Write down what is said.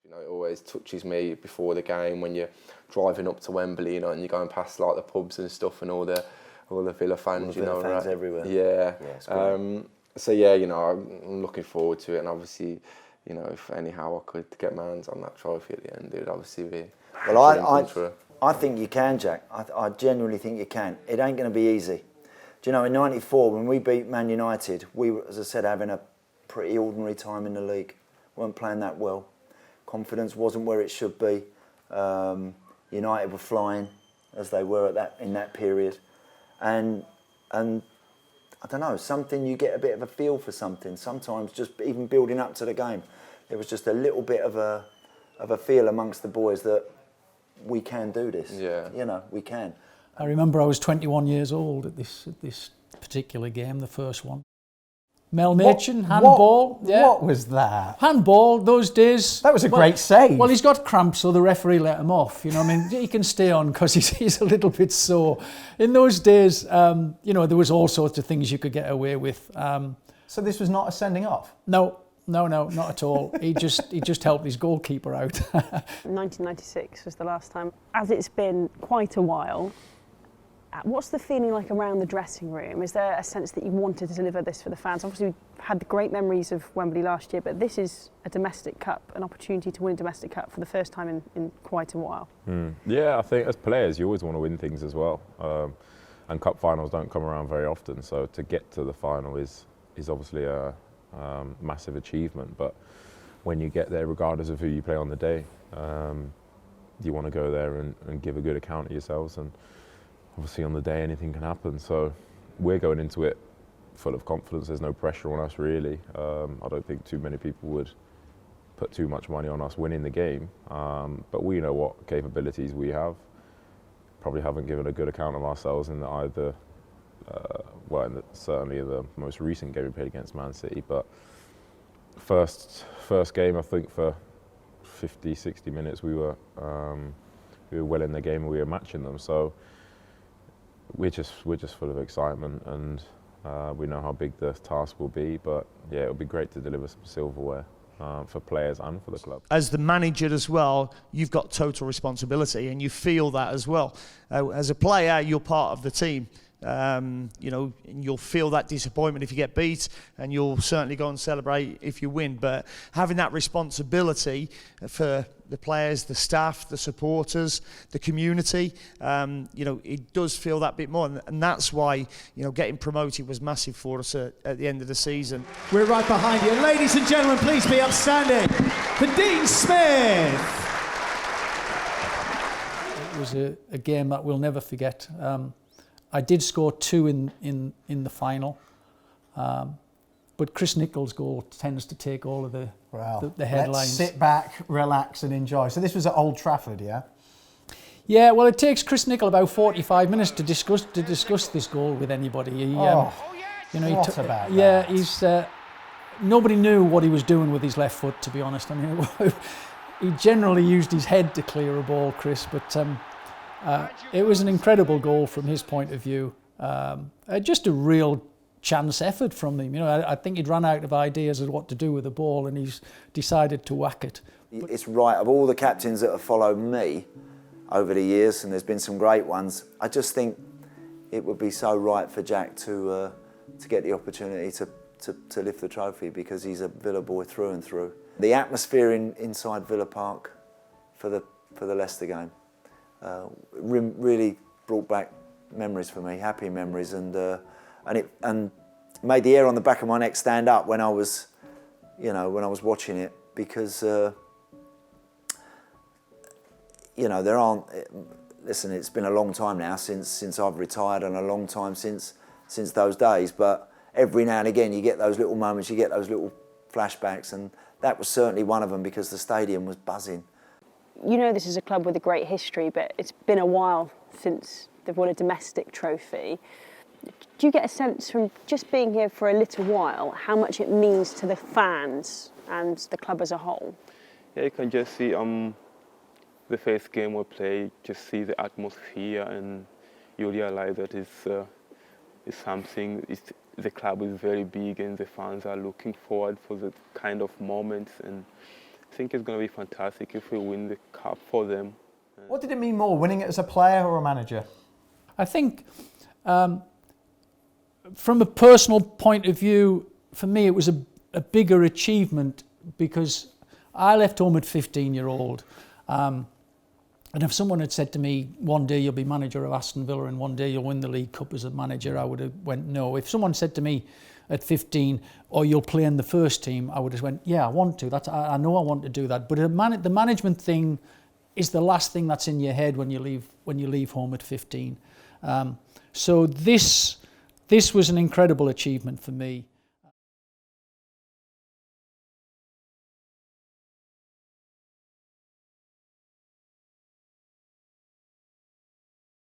You know, it always touches me before the game when you're driving up to Wembley, you know, and you're going past like the pubs and stuff and all the Villa fans, you know, fans everywhere. Yeah. It's great. So yeah, you know, I'm looking forward to it, and obviously, you know, if anyhow I could get my hands on that trophy at the end, it'd obviously be. Well, I think you can, Jack. I genuinely think you can. It ain't going to be easy. Do you know, in '94 when we beat Man United, we were, as I said, having a pretty ordinary time in the league. Weren't playing that well. Confidence wasn't where it should be. United were flying, as they were in that period, and I don't know, something, you get a bit of a feel for something. Sometimes just even building up to the game, there was just a little bit of a feel amongst the boys that we can do this. Yeah. You know, we can. I remember I was 21 years old at this particular game, the first one. Mel Machin, handball. What was that? Handball, those days. That was a great save. Well, he's got cramps, so the referee let him off. You know, I mean, he can stay on because he's a little bit sore. In those days, you know, there was all sorts of things you could get away with. So this was not a sending off? No, not at all. He just helped his goalkeeper out. 1996 was the last time. As it's been quite a while, what's the feeling like around the dressing room? Is there a sense that you wanted to deliver this for the fans? Obviously, we've had the great memories of Wembley last year, but this is a domestic cup, an opportunity to win a domestic cup for the first time in quite a while. Yeah, I think as players, you always want to win things as well. And cup finals don't come around very often, so to get to the final is obviously a massive achievement. But when you get there, regardless of who you play on the day, you want to go there and give a good account of yourselves. And obviously on the day anything can happen, so we're going into it full of confidence. There's no pressure on us really. I don't think too many people would put too much money on us winning the game, but we know what capabilities we have. Probably haven't given a good account of ourselves in either, certainly in the most recent game we played against Man City, but first game I think for 50-60 minutes we were well in the game and we were matching them, so we're just full of excitement, and we know how big the task will be. But yeah, it'll be great to deliver some silverware for players and for the club. As the manager as well, you've got total responsibility, and you feel that as well. As a player, you're part of the team. You know, you'll feel that disappointment if you get beat, and you'll certainly go and celebrate if you win. But having that responsibility for the players, the staff, the supporters, the community, you know, it does feel that bit more, and that's why, you know, getting promoted was massive for us at the end of the season. We're right behind you, ladies and gentlemen. Please be upstanding for Dean Smith. It was a game that we'll never forget. I did score 2 in the final, but Chris Nicholls' goal tends to take all of the headlines. Let's sit back, relax and enjoy. So this was at Old Trafford, yeah? Yeah, well, it takes Chris Nicholls about 45 minutes to discuss this goal with anybody. You know, what about yeah, that? he's nobody knew what he was doing with his left foot, to be honest. I mean, he generally used his head to clear a ball, Chris, but it was an incredible goal from his point of view. Just a real chance effort from him. You know, I think he'd run out of ideas of what to do with the ball, and he's decided to whack it. It's right, of all the captains that have followed me over the years, and there's been some great ones, I just think it would be so right for Jack to get the opportunity to lift the trophy, because he's a Villa boy through and through. The atmosphere inside Villa Park for the Leicester game really brought back memories for me, happy memories, and made the hair on the back of my neck stand up when I was watching it, because you know, there aren't. Listen, it's been a long time now since I've retired, and a long time since those days. But every now and again, you get those little moments, you get those little flashbacks, and that was certainly one of them, because the stadium was buzzing. You know, this is a club with a great history, but it's been a while since they've won a domestic trophy. Do you get a sense from just being here for a little while how much it means to the fans and the club as a whole? Yeah, you can just see the first game we play, just see the atmosphere, and you realise that it's something. The club is very big, and the fans are looking forward for the kind of moments, and I think it's going to be fantastic if we win the cup for them. What did it mean more, winning it as a player or a manager? I think from a personal point of view, for me it was a bigger achievement because I left home at 15-year-old. And if someone had said to me, one day you'll be manager of Aston Villa and one day you'll win the League Cup as a manager, I would have went no. If someone said to me at 15, or you'll play in the first team, I would have went, yeah, I want to. I know I want to do that. But the management thing is the last thing that's in your head when you leave home at 15. So this was an incredible achievement for me.